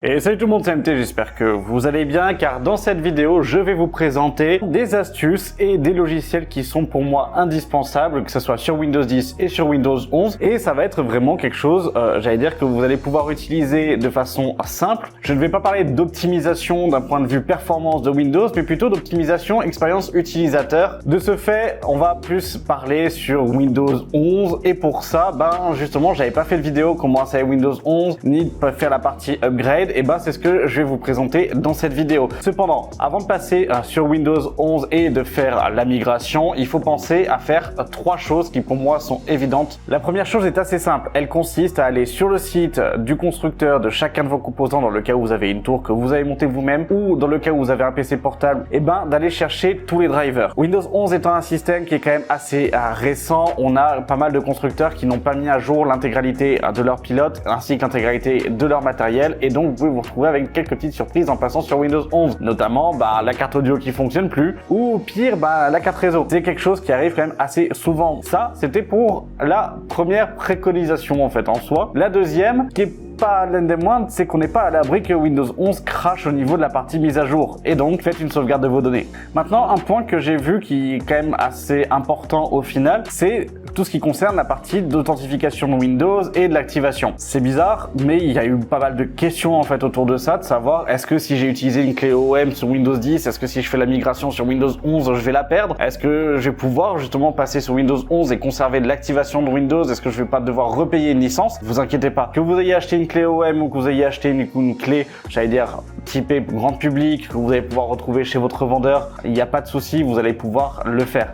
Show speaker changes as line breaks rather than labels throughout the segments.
Et salut tout le monde, c'est MT, j'espère que vous allez bien car dans cette vidéo, je vais vous présenter des astuces et des logiciels qui sont pour moi indispensables, que ce soit sur Windows 10 et sur Windows 11. Et ça va être vraiment quelque chose, j'allais dire, que vous allez pouvoir utiliser de façon simple. Je ne vais pas parler d'optimisation d'un point de vue performance de Windows, mais plutôt d'optimisation expérience utilisateur. De ce fait, on va plus parler sur Windows 11 et pour ça, justement, j'avais pas fait de vidéo comment installer Windows 11, ni de faire la partie upgrade. Et c'est ce que je vais vous présenter dans cette vidéo. Cependant, avant de passer sur Windows 11 et de faire la migration, il faut penser à faire trois choses qui pour moi sont évidentes. La première chose est assez simple. Elle consiste à aller sur le site du constructeur de chacun de vos composants dans le cas où vous avez une tour que vous avez montée vous-même ou dans le cas où vous avez un PC portable, et d'aller chercher tous les drivers. Windows 11 étant un système qui est quand même assez récent, on a pas mal de constructeurs qui n'ont pas mis à jour l'intégralité de leurs pilotes ainsi que l'intégralité de leur matériel et donc vous pouvez vous retrouver avec quelques petites surprises en passant sur Windows 11, notamment la carte audio qui fonctionne plus ou pire la carte réseau. C'est quelque chose qui arrive quand même assez souvent. Ça, c'était pour la première préconisation en fait en soi. La deuxième, qui est pas l'un des moindres, c'est qu'on n'est pas à l'abri que Windows 11 crache au niveau de la partie mise à jour et donc faites une sauvegarde de vos données. Maintenant, un point que j'ai vu qui est quand même assez important au final, c'est tout ce qui concerne la partie d'authentification de Windows et de l'activation. C'est bizarre, mais il y a eu pas mal de questions en fait autour de ça, de savoir est-ce que si j'ai utilisé une clé OM sur Windows 10, est-ce que si je fais la migration sur Windows 11, je vais la perdre? Est-ce que je vais pouvoir justement passer sur Windows 11 et conserver de l'activation de Windows? Est-ce que je vais pas devoir repayer une licence? Vous inquiétez pas. Que vous ayez acheté une clé OM ou que vous ayez acheté une clé, j'allais dire, typée grand public, que vous allez pouvoir retrouver chez votre vendeur, il n'y a pas de souci, vous allez pouvoir le faire.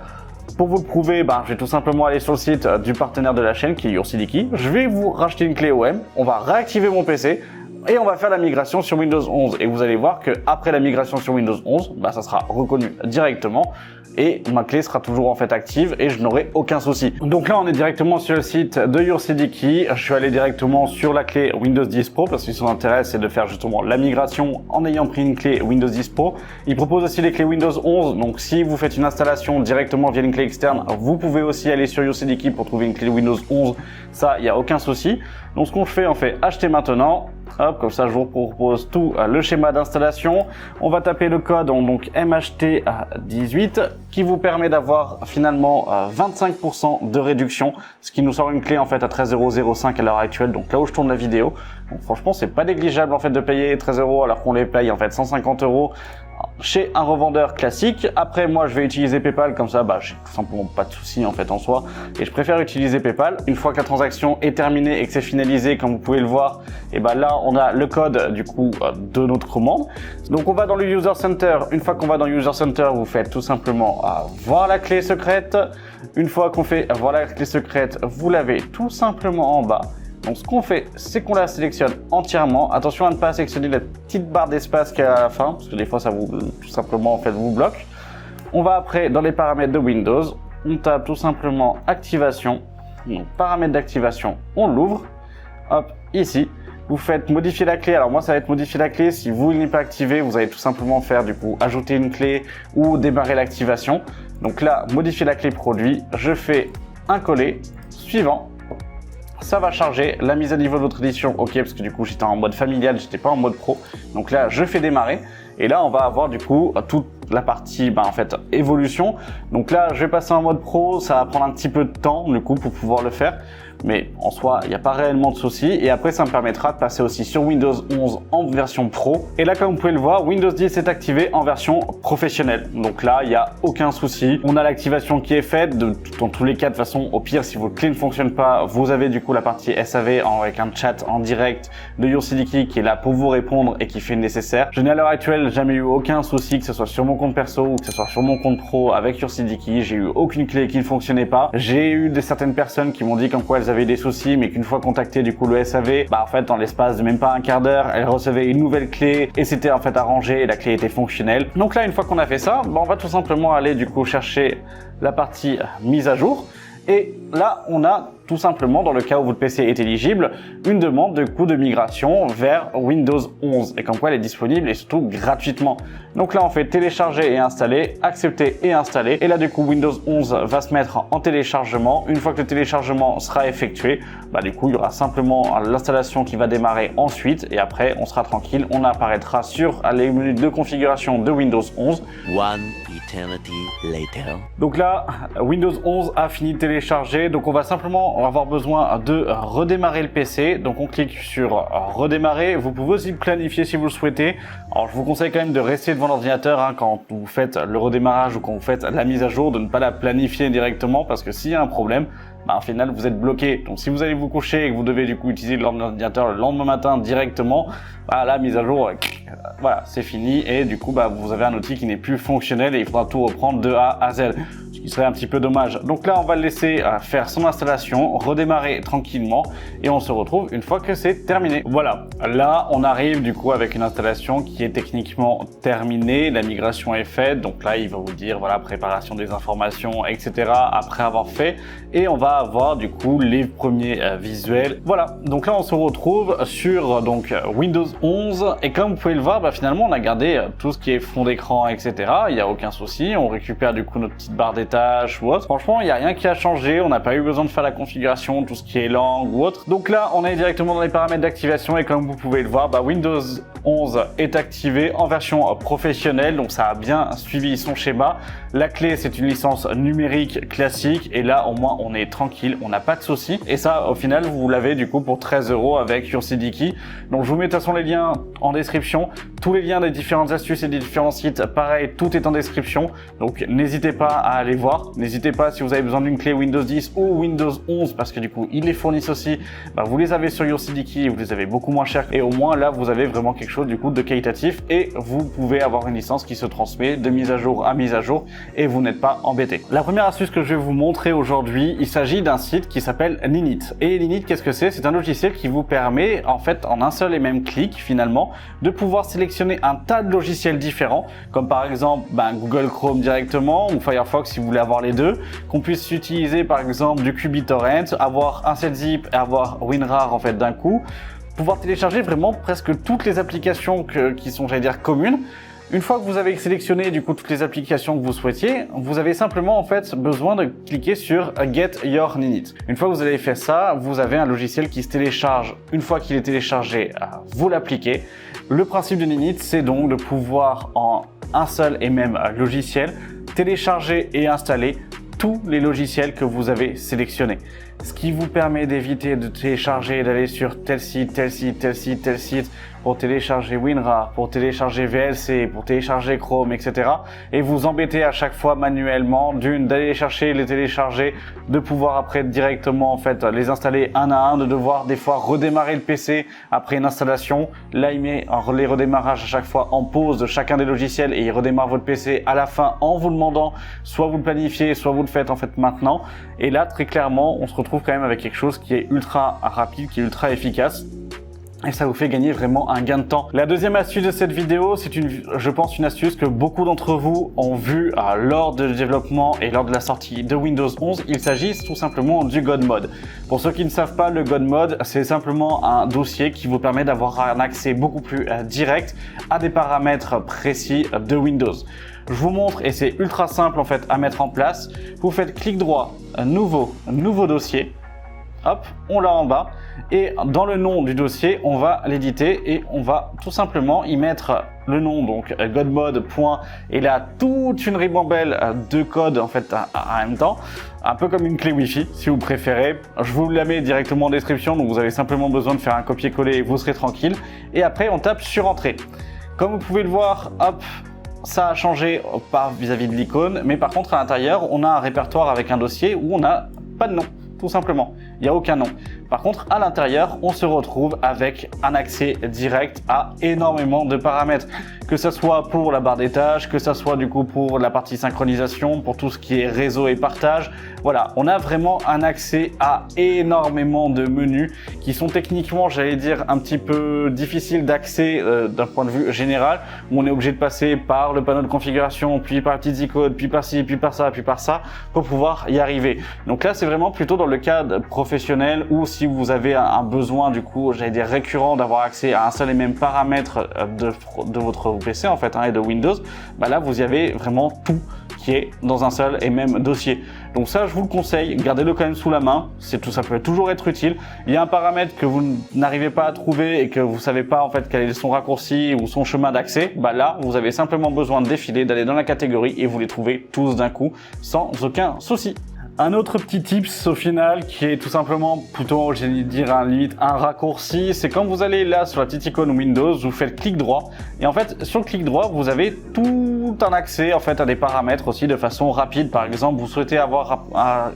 Pour vous le prouver, je vais tout simplement aller sur le site du partenaire de la chaîne qui est YourCDKey. Je vais vous racheter une clé OM, on va réactiver mon PC et on va faire la migration sur Windows 11. Et vous allez voir que après la migration sur Windows 11, ça sera reconnu directement et ma clé sera toujours en fait active et je n'aurai aucun souci. Donc là, on est directement sur le site de YourCDKey. Je suis allé directement sur la clé Windows 10 Pro parce que son intérêt, c'est de faire justement la migration en ayant pris une clé Windows 10 Pro. Il propose aussi les clés Windows 11. Donc si vous faites une installation directement via une clé externe, vous pouvez aussi aller sur YourCDKey pour trouver une clé Windows 11. Ça, il n'y a aucun souci. Donc ce qu'on fait, on fait acheter maintenant. Hop, comme ça je vous propose tout le schéma d'installation. On va taper le code donc MHT18 qui vous permet d'avoir finalement 25% de réduction, ce qui nous sort une clé en fait à 13,05 € à l'heure actuelle, donc là où je tourne la vidéo. Donc franchement c'est pas négligeable en fait de payer 13 € alors qu'on les paye en fait 150 € chez un revendeur classique. Après moi je vais utiliser PayPal, comme ça j'ai tout simplement pas de souci en fait en soi et je préfère utiliser PayPal. Une fois que la transaction est terminée et que c'est finalisé comme vous pouvez le voir, et là on a le code du coup de notre commande. Donc on va dans le User Center. Une fois qu'on va dans le User Center, vous faites tout simplement voir la clé secrète. Une fois qu'on fait voir la clé secrète, vous l'avez tout simplement en bas. Donc ce qu'on fait, c'est qu'on la sélectionne entièrement. Attention à ne pas sélectionner la petite barre d'espace qu'il y a à la fin, parce que des fois ça vous tout simplement en fait vous bloque. On va après dans les paramètres de Windows, on tape tout simplement activation. Donc paramètres d'activation, on l'ouvre. Hop, ici, vous faites modifier la clé. Alors moi ça va être modifier la clé. Si vous n'est pas activé, vous allez tout simplement faire du coup ajouter une clé ou démarrer l'activation. Donc là, modifier la clé produit, je fais un coller, suivant. Ça va charger la mise à niveau de votre édition, ok, parce que du coup j'étais en mode familial, j'étais pas en mode pro. Donc là je fais démarrer et là on va avoir du coup toute la partie en fait évolution. Donc là je vais passer en mode pro, ça va prendre un petit peu de temps du coup pour pouvoir le faire. Mais en soi, il n'y a pas réellement de souci. Et après, ça me permettra de passer aussi sur Windows 11 en version pro. Et là, comme vous pouvez le voir, Windows 10 est activé en version professionnelle. Donc là, il n'y a aucun souci. On a l'activation qui est faite. Dans tous les cas, de façon, au pire, si votre clé ne fonctionne pas, vous avez du coup la partie SAV avec un chat en direct de YourCDKey qui est là pour vous répondre et qui fait le nécessaire. Je n'ai à l'heure actuelle jamais eu aucun souci, que ce soit sur mon compte perso ou que ce soit sur mon compte pro avec YourCDKey. J'ai eu aucune clé qui ne fonctionnait pas. J'ai eu certaines personnes qui m'ont dit comme quoi elles avaient des soucis, mais qu'une fois contacté du coup le SAV, en fait dans l'espace de même pas un quart d'heure, elle recevait une nouvelle clé et c'était en fait arrangé et la clé était fonctionnelle. Donc là, une fois qu'on a fait ça, on va tout simplement aller du coup chercher la partie mise à jour et là on a tout simplement, dans le cas où votre PC est éligible, une demande de coût de migration vers Windows 11 et comme quoi elle est disponible et surtout gratuitement. Donc là on fait télécharger et installer, accepter et installer et là du coup Windows 11 va se mettre en téléchargement. Une fois que le téléchargement sera effectué, du coup il y aura simplement l'installation qui va démarrer ensuite et après on sera tranquille, on apparaîtra sur les menus de configuration de Windows 11.
One eternity later.
Donc là, Windows 11 a fini de télécharger, donc on va simplement avoir besoin de redémarrer le PC. Donc on clique sur redémarrer, vous pouvez aussi planifier si vous le souhaitez. Alors je vous conseille quand même de rester devant l'ordinateur quand vous faites le redémarrage ou quand vous faites la mise à jour, de ne pas la planifier directement parce que s'il y a un problème, au final vous êtes bloqué. Donc si vous allez vous coucher et que vous devez du coup utiliser l'ordinateur le lendemain matin directement, la mise à jour, voilà, c'est fini et du coup vous avez un outil qui n'est plus fonctionnel et il faudra tout reprendre de A à Z, ce qui serait un petit peu dommage. Donc là on va le laisser faire son installation, redémarrer tranquillement et on se retrouve une fois que c'est terminé. Voilà, là on arrive du coup avec une installation qui est techniquement terminée, la migration est faite, donc là il va vous dire voilà, préparation des informations, etc. après avoir fait, et on va avoir du coup les premiers visuels. Voilà, donc là on se retrouve sur donc Windows 11 et comme vous pouvez le voir, finalement on a gardé tout ce qui est fond d'écran, etc. Il n'y a aucun souci, on récupère du coup notre petite barre des tâches ou autre. Franchement il n'y a rien qui a changé, on n'a pas eu besoin de faire la configuration, tout ce qui est langue ou autre. Donc là on est directement dans les paramètres d'activation et comme vous pouvez le voir, Windows 11 est activé en version professionnelle, donc ça a bien suivi son schéma. La clé c'est une licence numérique classique et là au moins on est tranquille, on n'a pas de soucis. Et ça au final vous l'avez du coup pour 13 € avec YourCDKey. Donc je vous mets de toute façon les liens en description, tous les liens des différentes astuces et des différents sites, pareil, tout est en description. Donc n'hésitez pas à aller voir, n'hésitez pas si vous avez besoin d'une clé Windows 10 ou Windows 11 parce que du coup ils les fournissent aussi, vous les avez sur YourCDKey et vous les avez beaucoup moins cher et au moins là vous avez vraiment quelque chose du coup de qualitatif et vous pouvez avoir une licence qui se transmet de mise à jour à mise à jour et vous n'êtes pas embêté. La première astuce que je vais vous montrer aujourd'hui, il s'agit d'un site qui s'appelle Ninit. Et Ninit, qu'est-ce que c'est? C'est un logiciel qui vous permet en fait en un seul et même clic finalement de pouvoir sélectionner un tas de logiciels différents comme par exemple Google Chrome directement ou Firefox si vous voulez avoir les deux, qu'on puisse utiliser par exemple du QBTorrent, avoir un zip et avoir WinRAR en fait d'un coup, pouvoir télécharger vraiment presque toutes les applications qui sont, j'allais dire, communes. Une fois que vous avez sélectionné du coup toutes les applications que vous souhaitiez, vous avez simplement en fait besoin de cliquer sur Get Your Ninit. Une fois que vous avez fait ça, vous avez un logiciel qui se télécharge. Une fois qu'il est téléchargé, vous l'appliquez. Le principe de Ninit, c'est donc de pouvoir en un seul et même logiciel télécharger et installer tous les logiciels que vous avez sélectionnés. Ce qui vous permet d'éviter de télécharger et d'aller sur tel site, tel site, tel site, tel site pour télécharger WinRAR, pour télécharger VLC, pour télécharger Chrome, etc. Et vous embêter à chaque fois manuellement d'aller chercher, les télécharger, de pouvoir après directement en fait les installer un à un, de devoir des fois redémarrer le PC après une installation. Là il met les redémarrages à chaque fois en pause de chacun des logiciels et il redémarre votre PC à la fin en vous demandant soit vous le planifiez, soit vous le faites en fait maintenant. Et là très clairement on se retrouve quand même avec quelque chose qui est ultra rapide, qui est ultra efficace. Et ça vous fait gagner vraiment un gain de temps. La deuxième astuce de cette vidéo, c'est je pense une astuce que beaucoup d'entre vous ont vu lors du développement et lors de la sortie de Windows 11. Il s'agit tout simplement du God Mode. Pour ceux qui ne savent pas, le God Mode, c'est simplement un dossier qui vous permet d'avoir un accès beaucoup plus direct à des paramètres précis de Windows. Je vous montre et c'est ultra simple en fait à mettre en place. Vous faites clic droit, nouveau dossier. Hop, on l'a en bas et dans le nom du dossier, on va l'éditer et on va tout simplement y mettre le nom, donc godmode. Et là, toute une ribambelle de codes en fait en même temps, un peu comme une clé Wi-Fi si vous préférez. Je vous la mets directement en description, donc vous avez simplement besoin de faire un copier-coller et vous serez tranquille. Et après, on tape sur Entrée. Comme vous pouvez le voir, hop, ça a changé vis-à-vis de l'icône, mais par contre à l'intérieur, on a un répertoire avec un dossier où on n'a pas de nom. Tout simplement, il n'y a aucun nom. Par contre, à l'intérieur, on se retrouve avec un accès direct à énormément de paramètres. Que ce soit pour la barre des tâches, que ce soit du coup pour la partie synchronisation, pour tout ce qui est réseau et partage. Voilà, on a vraiment un accès à énormément de menus qui sont techniquement, j'allais dire, un petit peu difficiles d'accès d'un point de vue général, où on est obligé de passer par le panneau de configuration, puis par les petites icônes, puis par ci, puis par ça, puis par ça, pour pouvoir y arriver. Donc là, c'est vraiment plutôt dans le cadre professionnel ou si vous avez un besoin du coup, j'allais dire récurrent, d'avoir accès à un seul et même paramètre de votre PC en fait et de Windows, bah là vous y avez vraiment tout qui est dans un seul et même dossier. Donc ça, je vous le conseille, gardez-le quand même sous la main, ça peut toujours être utile. Il y a un paramètre que vous n'arrivez pas à trouver et que vous savez pas en fait quel est son raccourci ou son chemin d'accès, bah là, vous avez simplement besoin de défiler, d'aller dans la catégorie et vous les trouvez tous d'un coup sans aucun souci. Un autre petit tips au final qui est tout simplement plutôt, j'allais dire limite un raccourci, c'est quand vous allez là sur la petite icône Windows, vous faites clic droit et en fait sur le clic droit vous avez tout un accès en fait à des paramètres aussi de façon rapide. Par exemple, vous souhaitez avoir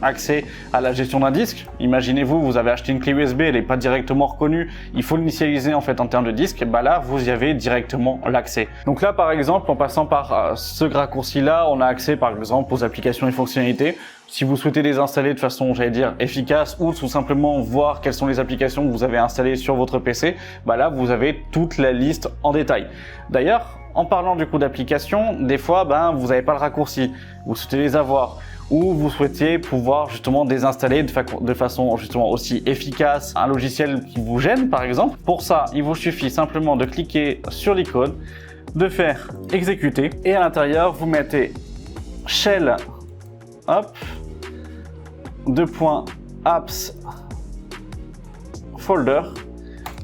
accès à la gestion d'un disque. Imaginez-vous, vous avez acheté une clé USB, elle n'est pas directement reconnue, il faut l'initialiser en fait en termes de disque, et bah là vous y avez directement l'accès. Donc là par exemple, en passant par ce raccourci là, on a accès par exemple aux applications et fonctionnalités. Si vous souhaitez les installer de façon, j'allais dire, efficace ou tout simplement voir quelles sont les applications que vous avez installées sur votre PC, bah là, vous avez toute la liste en détail. D'ailleurs, en parlant du coup d'applications, des fois, vous n'avez pas le raccourci, vous souhaitez les avoir ou vous souhaitiez pouvoir justement désinstaller de façon justement aussi efficace un logiciel qui vous gêne par exemple. Pour ça, il vous suffit simplement de cliquer sur l'icône, de faire exécuter et à l'intérieur, vous mettez shell, hop, .apps folder,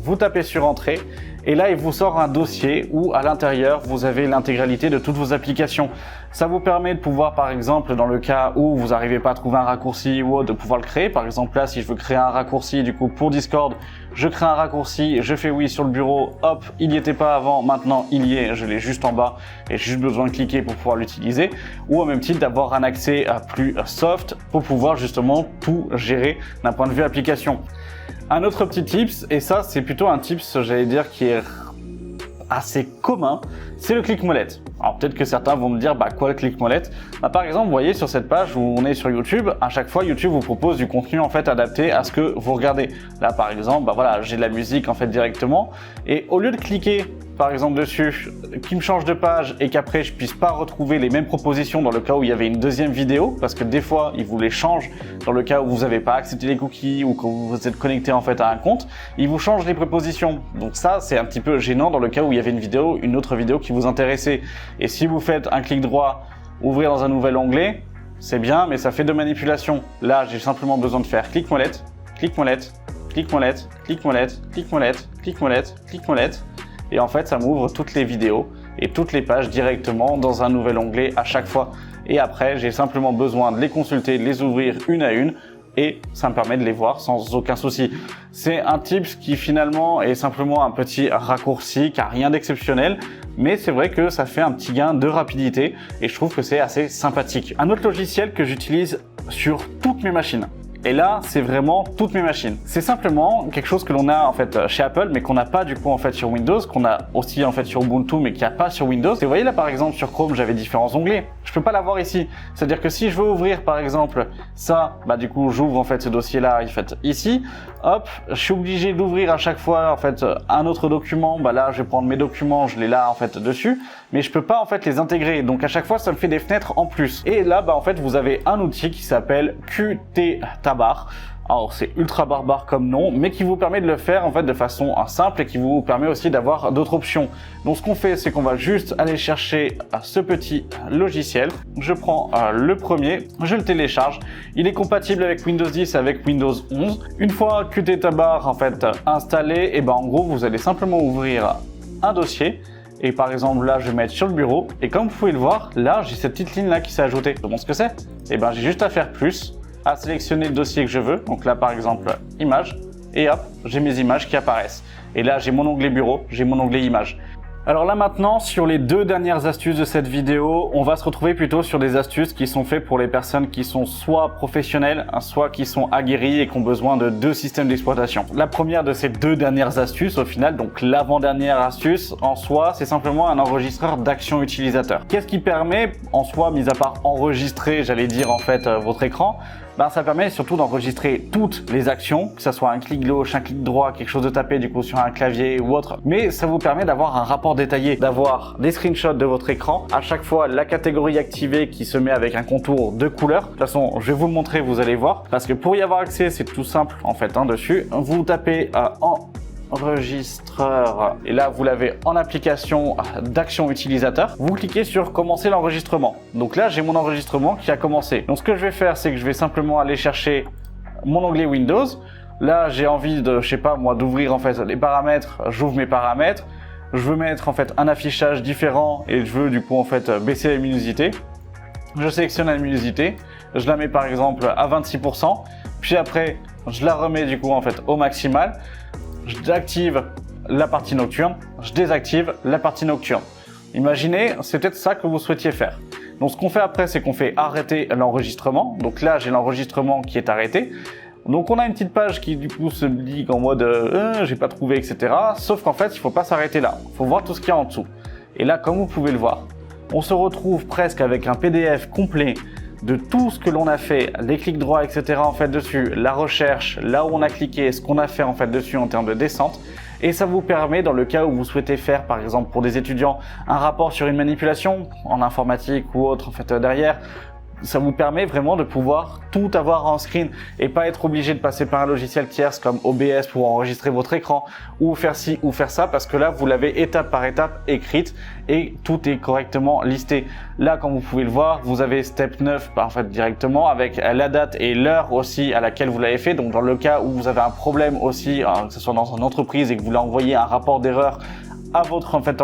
vous tapez sur entrée et là il vous sort un dossier où à l'intérieur vous avez l'intégralité de toutes vos applications. Ça vous permet de pouvoir par exemple dans le cas où vous n'arrivez pas à trouver un raccourci ou autre, de pouvoir le créer. Par exemple là si je veux créer un raccourci du coup pour Discord, je crée un raccourci, je fais oui sur le bureau, hop, il n'y était pas avant, maintenant il y est, je l'ai juste en bas et j'ai juste besoin de cliquer pour pouvoir l'utiliser. Ou au même titre d'avoir un accès plus soft pour pouvoir justement tout gérer d'un point de vue application. Un autre petit tips, et ça c'est plutôt un tips j'allais dire qui est assez commun, c'est le clic-molette. Alors peut-être que certains vont me dire quoi le clic-molette. Par exemple, vous voyez sur cette page où on est sur YouTube, à chaque fois YouTube vous propose du contenu en fait adapté à ce que vous regardez. Là par exemple, voilà, j'ai de la musique en fait directement et au lieu de cliquer par exemple dessus, qui me change de page et qu'après je puisse pas retrouver les mêmes propositions dans le cas où il y avait une deuxième vidéo, parce que des fois ils vous les changent dans le cas où vous n'avez pas accepté les cookies ou que vous êtes connecté en fait à un compte, ils vous changent les propositions. Donc ça c'est un petit peu gênant dans le cas où il y avait une autre vidéo qui vous intéressait. Et si vous faites un clic droit, ouvrir dans un nouvel onglet, c'est bien mais ça fait de manipulation. Là j'ai simplement besoin de faire clic molette, clic molette, clic molette, clic molette, clic molette, clic molette, clic molette. Et en fait, ça m'ouvre toutes les vidéos et toutes les pages directement dans un nouvel onglet à chaque fois. Et après, j'ai simplement besoin de les consulter, de les ouvrir une à une et ça me permet de les voir sans aucun souci. C'est un tips qui finalement est simplement un petit raccourci qui n'a rien d'exceptionnel, mais c'est vrai que ça fait un petit gain de rapidité et je trouve que c'est assez sympathique. Un autre logiciel que j'utilise sur toutes mes machines. Et là, c'est vraiment toutes mes machines. C'est simplement quelque chose que l'on a en fait chez Apple, mais qu'on n'a pas du coup en fait sur Windows, qu'on a aussi en fait sur Ubuntu, mais qu'il n'y a pas sur Windows. Et vous voyez là par exemple sur Chrome, j'avais différents onglets. Je peux pas l'avoir ici. C'est-à-dire que si je veux ouvrir par exemple ça, du coup j'ouvre en fait ce dossier-là en fait ici. Hop, je suis obligé d'ouvrir à chaque fois en fait un autre document. Là, je vais prendre mes documents, je les là en fait dessus, mais je peux pas en fait les intégrer. Donc à chaque fois, ça me fait des fenêtres en plus. Et là, en fait, vous avez un outil qui s'appelle QT-Tab. Alors c'est ultra barbare comme nom, mais qui vous permet de le faire en fait de façon simple et qui vous permet aussi d'avoir d'autres options. Donc ce qu'on fait, c'est qu'on va juste aller chercher ce petit logiciel. Je prends le premier, je le télécharge. Il est compatible avec Windows 10 et avec Windows 11. Une fois QT-Tab en fait installé, et en gros vous allez simplement ouvrir un dossier. Et par exemple là je vais mettre sur le bureau et comme vous pouvez le voir, là j'ai cette petite ligne là qui s'est ajoutée. Vous demandez ce que c'est? J'ai juste à faire plus, à sélectionner le dossier que je veux, donc là par exemple images, et hop, j'ai mes images qui apparaissent. Et là j'ai mon onglet bureau, j'ai mon onglet images. Alors là maintenant, sur les deux dernières astuces de cette vidéo, on va se retrouver plutôt sur des astuces qui sont faites pour les personnes qui sont soit professionnelles, soit qui sont aguerries et qui ont besoin de deux systèmes d'exploitation. La première de ces deux dernières astuces au final, donc l'avant-dernière astuce en soi, c'est simplement un enregistreur d'action utilisateur. Qu'est-ce qui permet en soi, mis à part enregistrer, j'allais dire en fait, votre écran, ben, ça permet surtout d'enregistrer toutes les actions, que ce soit un clic gauche, un clic droit, quelque chose de tapé du coup sur un clavier ou autre. Mais ça vous permet d'avoir un rapport détaillé, d'avoir des screenshots de votre écran, à chaque fois la catégorie activée qui se met avec un contour de couleur. De toute façon, je vais vous le montrer, vous allez voir. Parce que pour y avoir accès, c'est tout simple en fait dessus. Vous tapez enregistreur et là vous l'avez en application d'action utilisateur. Vous cliquez sur commencer l'enregistrement. Donc là j'ai mon enregistrement qui a commencé. Donc ce que je vais faire, c'est que je vais simplement aller chercher mon onglet Windows. Là j'ai envie de, je sais pas moi, d'ouvrir en fait les paramètres. J'ouvre mes paramètres. Je veux mettre en fait un affichage différent et je veux du coup en fait baisser la luminosité. Je sélectionne la luminosité. Je la mets par exemple à 26%. Puis après je la remets du coup en fait au maximal. J'active la partie nocturne, je désactive la partie nocturne. Imaginez, c'est peut-être ça que vous souhaitiez faire. Donc ce qu'on fait après, c'est qu'on fait arrêter l'enregistrement. Donc là, j'ai l'enregistrement qui est arrêté. Donc on a une petite page qui du coup se dit en mode j'ai pas trouvé, etc. Sauf qu'en fait, il faut pas s'arrêter là. Il faut voir tout ce qu'il y a en dessous. Et là, comme vous pouvez le voir, on se retrouve presque avec un PDF complet de tout ce que l'on a fait, les clics droits, etc. en fait dessus, la recherche, là où on a cliqué, ce qu'on a fait en fait dessus en termes de descente. Et ça vous permet, dans le cas où vous souhaitez faire, par exemple pour des étudiants, un rapport sur une manipulation en informatique ou autre en fait derrière, ça vous permet vraiment de pouvoir tout avoir en screen et pas être obligé de passer par un logiciel tierce comme OBS pour enregistrer votre écran ou faire ci ou faire ça, parce que là vous l'avez étape par étape écrite et tout est correctement listé. Là, comme vous pouvez le voir, vous avez step 9 en fait directement avec la date et l'heure aussi à laquelle vous l'avez fait. Donc dans le cas où vous avez un problème aussi, que ce soit dans une entreprise et que vous voulez envoyer un rapport d'erreur à votre en fait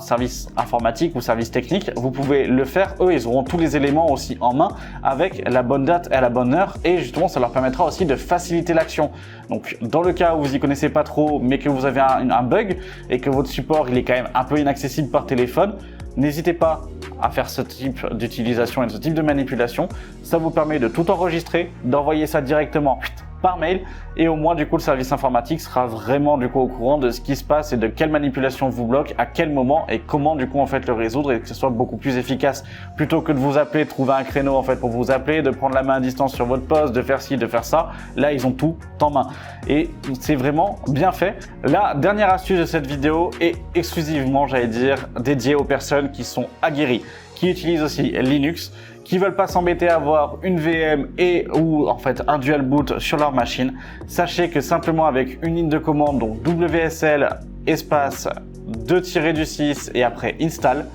service informatique ou service technique, vous pouvez le faire. Eux, ils auront tous les éléments aussi en main avec la bonne date et à la bonne heure, et justement ça leur permettra aussi de faciliter l'action. Donc dans le cas où vous y connaissez pas trop mais que vous avez un bug et que votre support il est quand même un peu inaccessible par téléphone, n'hésitez pas à faire ce type d'utilisation et ce type de manipulation. Ça vous permet de tout enregistrer, d'envoyer ça directement par mail, et au moins du coup le service informatique sera vraiment du coup au courant de ce qui se passe et de quelle manipulation vous bloque, à quel moment et comment du coup en fait le résoudre, et que ce soit beaucoup plus efficace plutôt que de vous appeler, trouver un créneau en fait pour vous appeler, de prendre la main à distance sur votre poste, de faire ci, de faire ça. Là ils ont tout en main et c'est vraiment bien fait. La dernière astuce de cette vidéo est exclusivement, j'allais dire, dédiée aux personnes qui sont aguerries, qui utilisent aussi Linux, qui veulent pas s'embêter à avoir une VM et ou en fait un dual boot sur leur machine. Sachez que simplement avec une ligne de commande, donc WSL espace 2-6 et après install,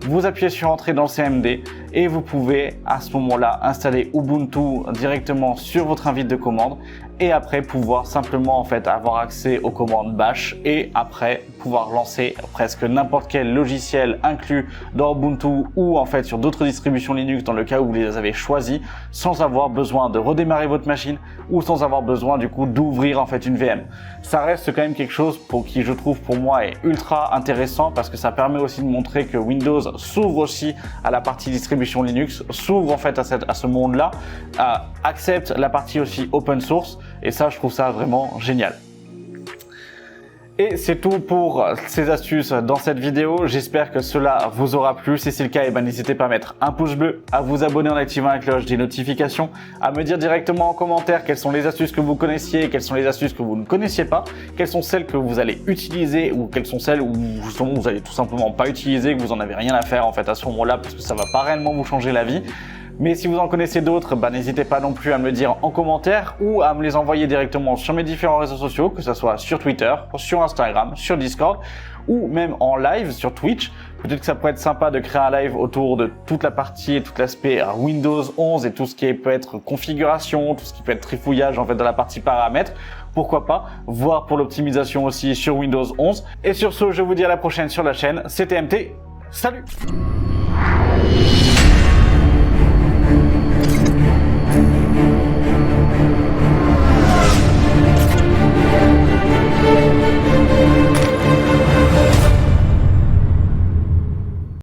vous appuyez sur entrée dans le CMD et vous pouvez à ce moment-là installer Ubuntu directement sur votre invite de commande, et après pouvoir simplement en fait avoir accès aux commandes bash, et après pouvoir lancer presque n'importe quel logiciel inclus dans Ubuntu ou en fait sur d'autres distributions Linux dans le cas où vous les avez choisis, sans avoir besoin de redémarrer votre machine ou sans avoir besoin du coup d'ouvrir en fait une VM. Ça reste quand même quelque chose qui je trouve pour moi est ultra intéressant, parce que ça permet aussi de montrer que Windows s'ouvre aussi à la partie distribution Linux, s'ouvre en fait à ce monde-là, accepte la partie aussi open source, et ça je trouve ça vraiment génial. Et c'est tout pour ces astuces dans cette vidéo. J'espère que cela vous aura plu. Si c'est le cas, n'hésitez pas à mettre un pouce bleu, à vous abonner en activant la cloche des notifications, à me dire directement en commentaire quelles sont les astuces que vous connaissiez, quelles sont les astuces que vous ne connaissiez pas, quelles sont celles que vous allez utiliser ou quelles sont celles où vous allez tout simplement pas utiliser, que vous en avez rien à faire en fait à ce moment-là, parce que ça va pas réellement vous changer la vie. Mais si vous en connaissez d'autres, n'hésitez pas non plus à me le dire en commentaire ou à me les envoyer directement sur mes différents réseaux sociaux, que ce soit sur Twitter, sur Instagram, sur Discord ou même en live sur Twitch. Peut-être que ça pourrait être sympa de créer un live autour de toute la partie et tout l'aspect Windows 11 et tout ce qui peut être configuration, tout ce qui peut être trifouillage en fait dans la partie paramètres. Pourquoi pas, voire pour l'optimisation aussi sur Windows 11. Et sur ce, je vous dis à la prochaine sur la chaîne. C'était MT, salut!